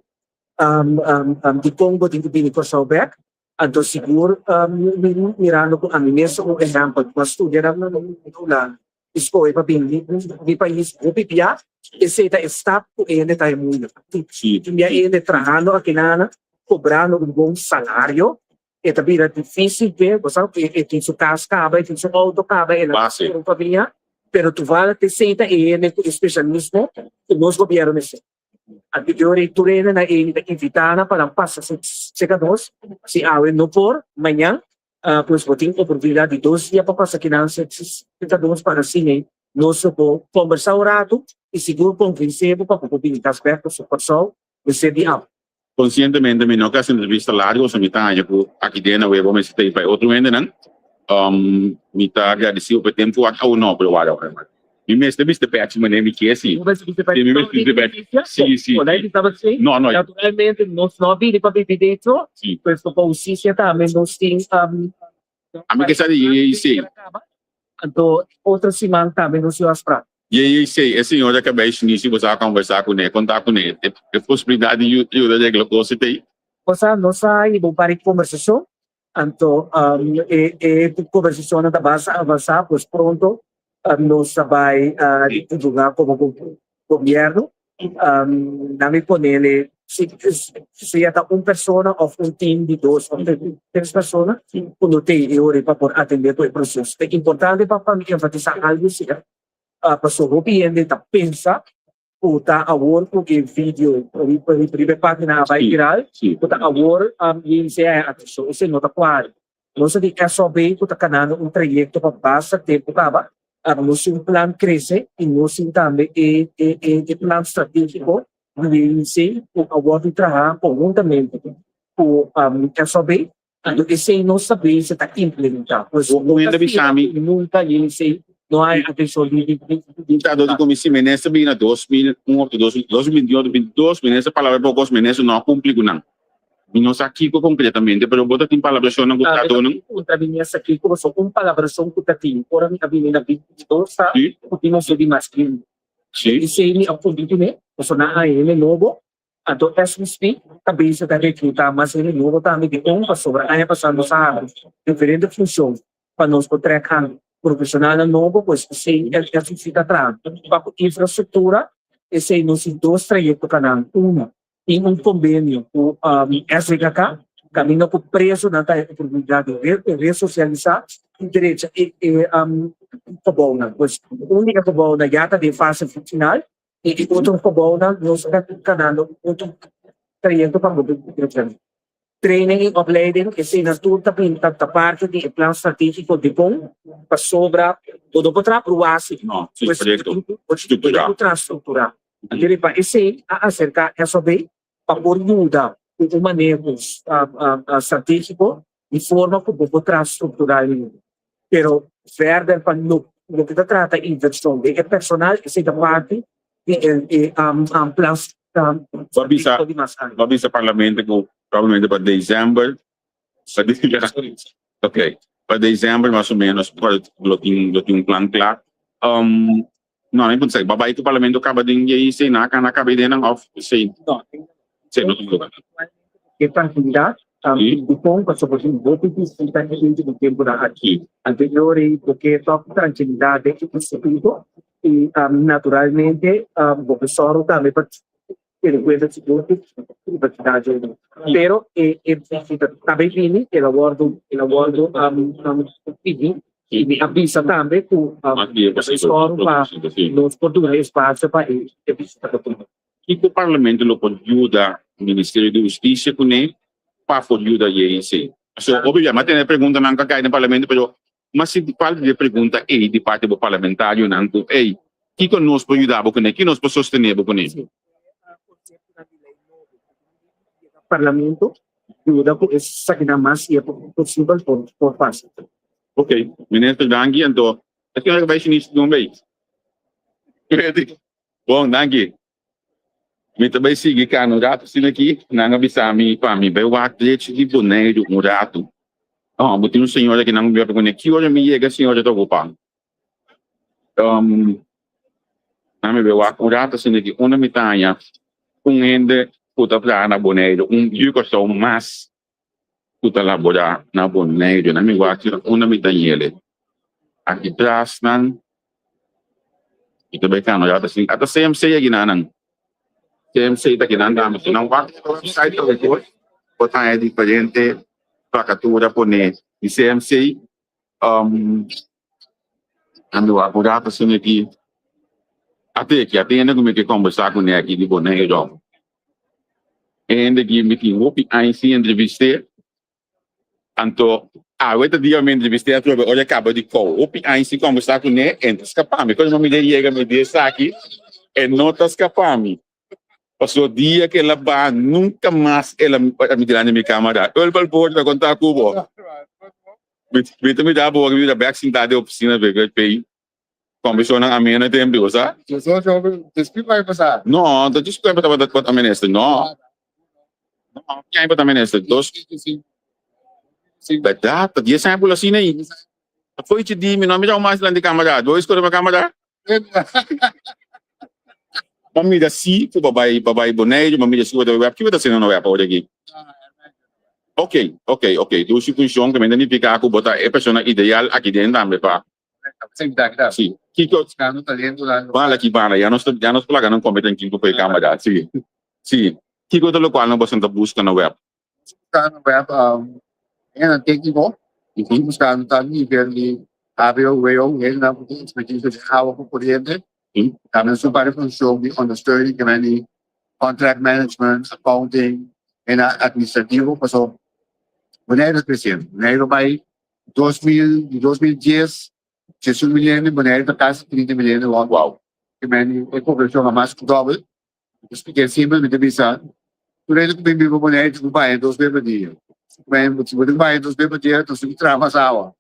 de como de pessoal back Então, seguro, mirando kung ano mesmo kung example, mas student na nula, escola para bem, di país, o pipia, esse da staff ko ele tayo muna. Tinha ele trabajando aqui na, cobrando um bom salário, e também era difícil ver, você sabe, e tem sua casa acaba, e tem sua auto acaba, e Base. não família, pero tu vai ter senta ele com especialismo, que nós governo nesse. At ituloy na imbitana para pasa secados si Awen no por mañana pues boting oportunidad de 2 dias para sa kinansa secados para sine no so po conversar um rato e seguro convencer para possibilitar aspectos so pessoal você de up Conscientemente, me no kasi entrevista largo sa mitad ko aqui dentro webo me sitay pa outro ainda nan mita agradecido pelo tempo at au no pero wala ka. Mi mes de vista patch mané me que assim. Sim. No, no. naturalmente nós não vimos para viver dentro Sim. questo consiste também nós temos A minha questão é sei. então outra semana também nós vamos para E sei, esse senhor acabei de iniciar você a conversar com ele, contar com ele. É possibilidade de eu de glocose tem. Cosa nossa ibang pari conversação então conversação na base avançar pois pronto nós vai divulgar como governo nami po nele se ata pessoa ou team de 2 ou 3 pessoas quando tem eu para por atender todo o processo é importante para mim enfatizar algo siya pasok piende ta pensa puta award porque vídeo primeira página vai viral puta award yung siya atenção esse nota qual nós de SOB puta kanano um trayecto para basa tempo taba nós yung plan cresce e nós também plan estratégico yung siya o award de trabalho conjuntamente o SOB ando esse nós saber se tá implementar pois ainda bisami nunca yung siya não há atenção de Estado de comissão menesa bem na 2001 ou 2022 menesa palavra poucos menesa não cumpre com não. E nós aqui concretamente, pero bota tem palavra só não gostado não. Contra minha aqui como só com palabração que tá tem, ora minha vida na vida sa último so di masculino. Sim. E se ele apontito né, so na ele novo, ato SSP, também se tá recrutar mas ele novo também de sobra, aí passando sa diferente função para nós contratar profissional novo, pois se ele fica atrás. Para infraestrutura, esse nos 2 trayectos canal. Uma, tem convênio com SGK, caminho com preço na oportunidade de ressocializar direito cabona. Pois, única cabona yata de fase final e outro cabona nos canal, outro trayecto para o training and opleiding kasi natuta pinta ta parte di plan strategico de bom para sobra todo para pruasi No, sim, projeto estruturar aquele para esse acerca SOB para por muda o manejo estratégico de forma como para estruturar pero verde para no que trata inversão de personal que se da parte de plans Babisa parlamento ko provavelmente para dezembro. Ok. Para dezembro mais ou menos para loting plan claro. Não, nem pode ser. Babai que o parlamento acaba de ir sem na cana acaba de não off sei. Sei não tudo. Que tranquilidade bom para sobre o voto que se está do tempo da aqui anterior porque só tranquilidade que tudo e naturalmente o professor também ele puede seguir universidade pero também vini el awardo e me avisa também que o professor para nos portugueses espaço para ele E o parlamento lo pode ajudar o Ministério da Justiça com ele para ajudar a IEC. So, obviamente, a pergunta não cai no parlamento, mas se parte de pergunta é de parte do parlamentário, não, ei, que nós podemos ajudar com ele, que nós podemos sostener com ele. Parlamento ajuda com essa que mais é possível por fácil. Ok, ministro, danke. Então, acho que vai finir de mês. Bom, danke. Me também sigue cá no rato, sim aqui, não avisa me para mim, vai o atleta de boneiro no rato. Mas tem senhora que não me viu com ele, que hoje me chega a senhora está ocupando. Não me viu o rato, sim aqui, onde me tá com ele puta para na boneiro, jugo só mais Kuta la boda na Bonaire, na mi waki una mi Daniele. Aki tras nan, ito ba kano yata sing, ata CMC ya ginanang. CMC ita ginanda, mas nang waki sa website to report, o tayo di pariente, pakatura po ni CMC, ano ako data siniki, ate na gumiti conversar com ele aqui de Bonaire. En de meeting op INC entreviste. Anto, wait dia me entreviste a trobe, olha acaba de call. Op INC conversar com ele, entra escapar-me. Quando me chega me diz aqui, e nota escapar-me. Passou dia que ela vai, nunca mais ela me dirá na minha câmera. Eu vou pôr contar com o Vita me dá boa, me dá back sim, de oficina, ver que conversou na amena tempo, sabe? Desculpa vai passar. Não, tô desculpa para a ministra, não. Não, quem para a ministra? Dos Verdade, dia sempre pula assim aí. Foi te di, não me dá mais lá de câmera, dois coisas para câmera. Mamida si, fu babai Bonaire, mamida si wada web, que vai sendo no web hoje aqui. Ok. Do se funciona, também não fica a botar a pessoa ideal aqui dentro também para. Sim. Kiko, Buscando talento lá no vale aqui para, já nos plaga não compete em quem foi câmera, sim. Sim. Kiko do local não você está buscando no web. buscando web, yan técnico, buscando também nível de ABO, ele na expertise de água com corrente, também super função de understanding, que vem contract management, accounting, e administrativo, passou, Bonaire é crescendo, Bonaire vai 2010, 16 milhões, Bonaire está quase 30 milhões, Uau. que vem a população a mais que dobre, expliquei sempre, me devisa, por ele que vem para Bonaire, tu vai 2 vezes por dia. Bem, se você vai 2 vezes por dia, tu se trava as águas.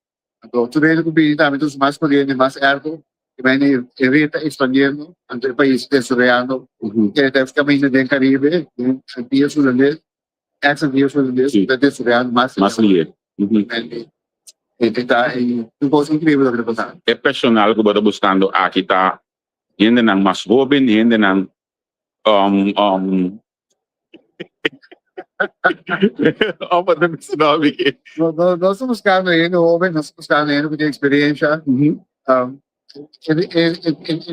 Então, tu vê que vem também dos mais correntes, mais ergo, que vem evita expandindo entre países desarrollados, que deve caminhar dentro do Caribe, dias holandês, dias holandês, desarrollado mais. Mas lier. E tentar, e um pouco incrível o que está. É personal que eu estou buscando aqui tá, gente não mais jovem, gente não Apa na sinabi ko? Nós estamos buscando ainda, jovem, nós estamos buscando ainda que tem experiência.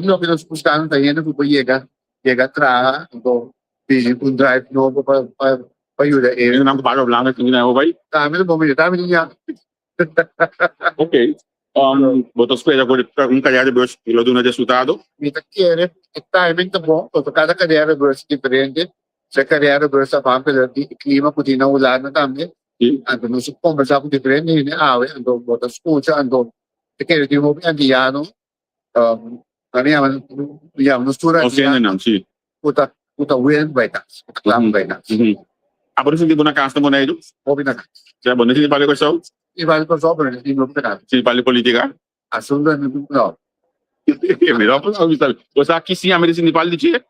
Lo que nós buscando também é que chega atrás, então, pedir um drive novo para ajudar ele. Yun ang para lang at hindi na okay? Dami niya. Okay. Botas pwede ko kung kaya de verse ilo doon na resultado. Mita quiere, el timing tá bom, porque cada carreira versus diferente. Sa carreira versus a pamela, clima puti na ulan na também. Ando nós conversar com diferente, né? Ando botas escuta, ando te quero de um andiano. Kami nos tura. O siya na nang, si. Puta wind by tax. Lang by tax. Apo rin hindi mo na casta mo na ito? Obi na. Siya ba, hindi pali ko siya? Iba ko sa opera, hindi mo na. Hindi pali politika? Asundan no. Melhor para não sabe. Você aqui sim a medicina pali de dia.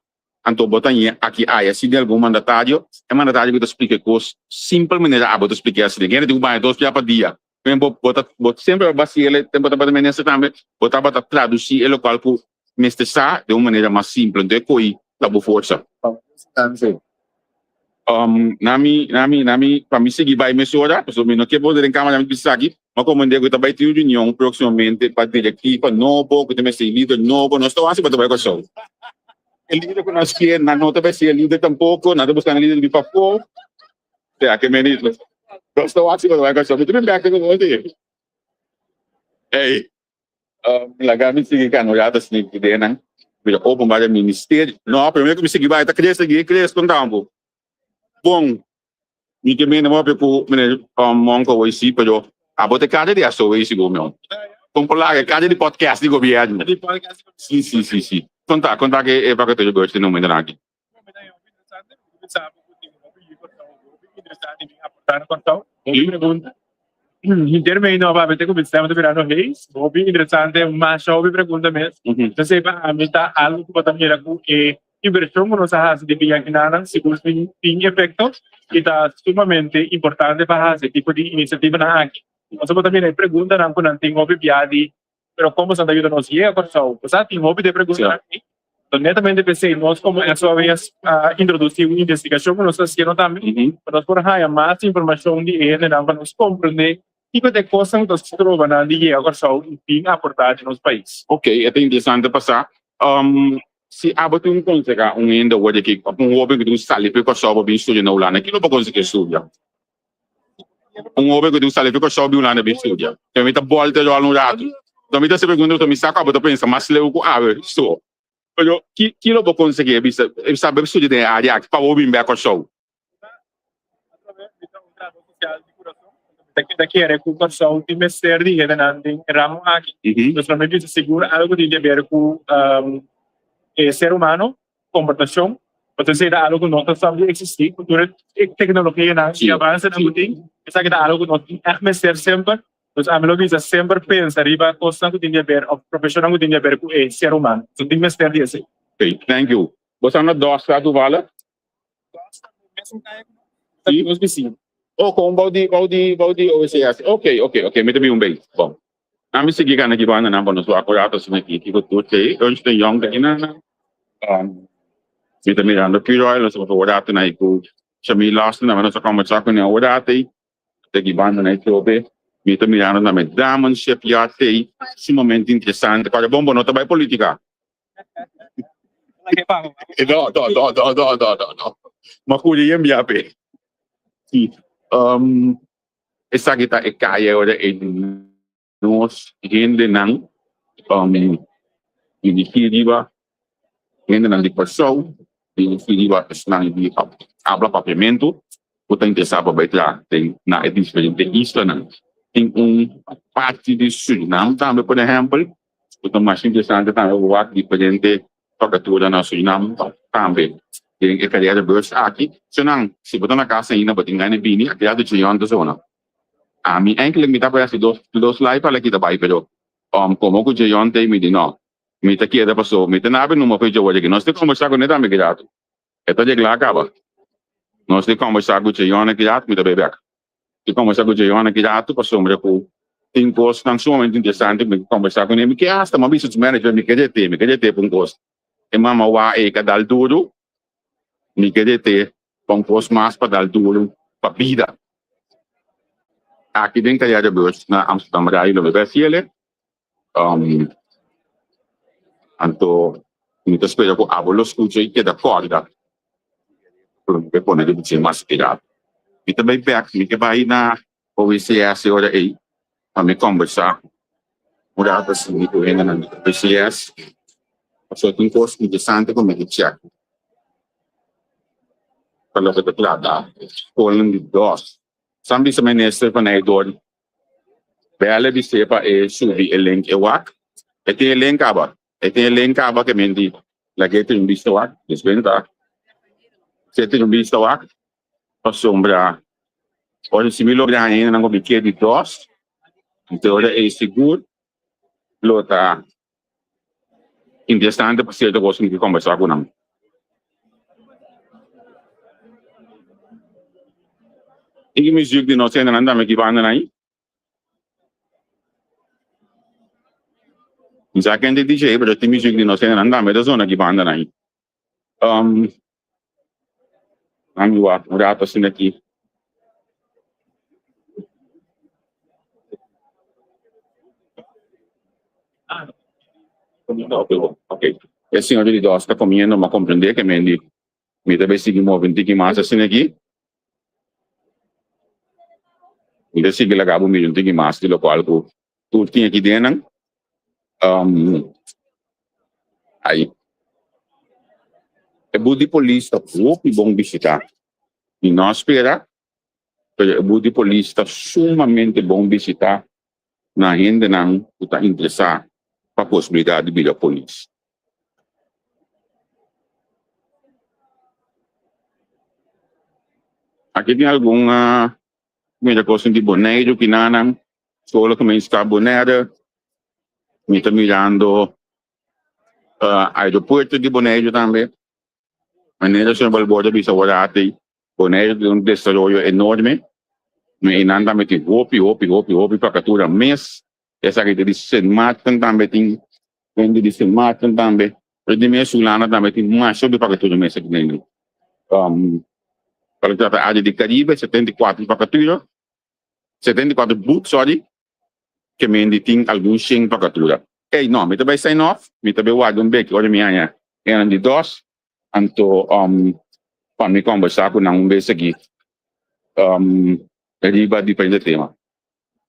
Anto botan aqui aí, se de algum mandatário, é mandatário que te explica coisas simplesmente a botar explicar assim. Ninguém tem mais 2 dias para dia. Vem bota sempre base ele tem botar para menina também, botar para traduzir ele qual por mestrar de uma maneira mais simples, então coi da boa força. Nami para me seguir vai me sora, so me não que poder em câmera me pisar aqui, mas como eu digo, também tem reunião proximamente para diretiva novo, que tem esse líder novo, nós estamos assim para trabalhar com isso. El líder que nós queremos, não deve ser líder tampouco, nada buscando líder de papo. É, que menino. Nós estamos assim para trabalhar com isso. Muito bem, back to the Ei, lagami sige kan, wala tas ni Kidenan. Bila open ba yung ministério? No, primeiro que me seguir vai, tá cresce com tempo. Bom, me que me não po monko o isi pero abote cada dia só esse governo. Compolar cada de podcast de governo. Sim. Conta que é para que eu gosto não me dá aqui. Intermeio novamente com o sistema de verano reis, hobby interessante, mas hobby pergunta mesmo. Você vai a meta algo que pode vir aqui inversão nos hace de via kinana, seguro tem efeito e está sumamente importante para esse tipo de iniciativa na aqui. Você pode também pergunta não quando tem hobby viadi, pero como se ajuda nos guia com isso. Você tem hobby de pergunta aqui? Então, netamente, pensei, nós como essa vez introduzir uma investigação que nós estamos fazendo também, para nós poder ter mais informação de ele, para nós compreender o que é coisa que nós estamos na linha agora só em aportar no nosso país. Ok, é interessante passar. Se abato um consegue um ainda hoje que homem que tu sali porque só para estudar na Holanda, que não pode conseguir estudar. Homem que tu sali porque só para Holanda estudar. Então me tá volta já no rato. Então me tá se perguntando me saca para pensar mas leu com isso. Olha, que não pode conseguir bisa sabe estudar na área que para o bem com só. Daqui é recuperação de mestre de ramo aqui. Nós também segura algo de ver com ser humano, comportação, pode ser algo que não sabe existir, cultura e tecnologia que avança na mundo, isso aqui é algo que nós temos que ser sempre, nós amigos sempre pensar riba coisa que tem a ver, o profissional que tem a ver com ser humano, então tem que ser disso. Ok, thank you. Você não dosta do vala? Sim. Oh, com baldi OCS. Ok, me também bem. Bom. Nami sige ka nagibana na bonus wa akurato sa nakikita ko today. Ernst & Young da ina Mita Miranda Piroy sa wadato na iko siya may last naman sa kamatsa ko niya wadati. Nagibana na ito be. Mita Miranda na may Diamond Shipyard Day. Sumamente interessante. Kaya bombo no tabay politika. No. Makuli yung biyape. Isa kita ikaya o da nós gente não iniciativa gente não de pessoa iniciativa não de habla papiamento puta interessava para tem na edição de isla não tem parte de Suriname também por exemplo puta mais interessante também o ato diferente tocatura na Suriname também tem que criar burst aqui senão se botar na casa ainda botar na bini criar de chão da zona a mim enkele me tapa assim dos live para kita bai pero como que eu ontem me dino me tá que era passou me tá na bem numa feita hoje que nós temos conversar com ele me grato é tá de lá acaba nós temos conversar com o Iona que já me tá bem e conversar com o Iona que já tu passou me com tem coisas tão sumamente interessante me conversar com ele que hasta uma business manager me quer ter um coisa e mama wa e cada duro me quer ter um coisa mais para dar duro para vida aqui dentro da bus na Amsterdam Rai no BCL anto mi to spero ko abolo scuccio che da corda per pone di dice mascherato mi também back mi che vai na OCS ora e a me conversar ora per si mi to na OCS so tem coisa interessante como que check para a declarada colando de dos Sambi sa minister pa na idol. Bale bi sepa subi link wak. Ete link aba. Ete link aba que mendi. Lagi yung bisto wak. Desbenta. Sete yung bisto wak. Pasombra. O similo brahin ng kubikye di dos. Ito ora seguro. Lota. Interessante pa siya ko sing conversar ko nang. Ini music di nós ainda não me banda aí. Já que ainda DJ, mas tem music di nós ainda não me da zona que banda aí. Vamos lá, o rato assim aqui. Ok. E assim, onde ele está comendo, mas compreender que me deve seguir movendo que mais assim aqui. Hindi sige lagabo milyon tigi mas di lokal ko tuti aqui dentro aí é budi polícia muito bom visitar e nós espera é budi polícia sumamente bom visitar na gente não está interessado para a possibilidade de vir a polícia aqui tem alguma Mira coisa de Bonaire, que nanang, solo que me está Bonaire, me está mirando aeroporto de Bonaire também. Maneira se balborda bisa warati, Bonaire tem desenvolvimento enorme, me inanda me tem hopi para captura mês, essa que de sen matan também tem, vende de sen matan também, de minha sulana também tem mais sobre pacatura mesa que nem. Para tratar a área de Caribe, 74 pacatura, 74 boot, sorry, que me tem alguns 100 pacatura. Ei, não, me também sign off, me também guardo beco, olha minha, é de dois, anto, para me conversar com um beijo aqui, riba depende do tema.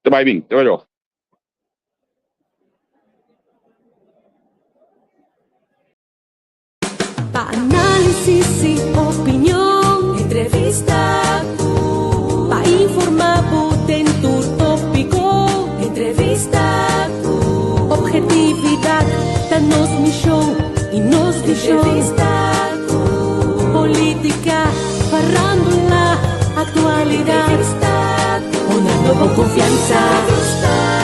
Tá bem, tá bem. Análisis y opinión, entrevista, pa informar en tu tópico, entrevista, objetividad, danos mi show y nos di show, entrevista, política, farándula, actualidad, entrevista, una nueva confianza. Entrevista.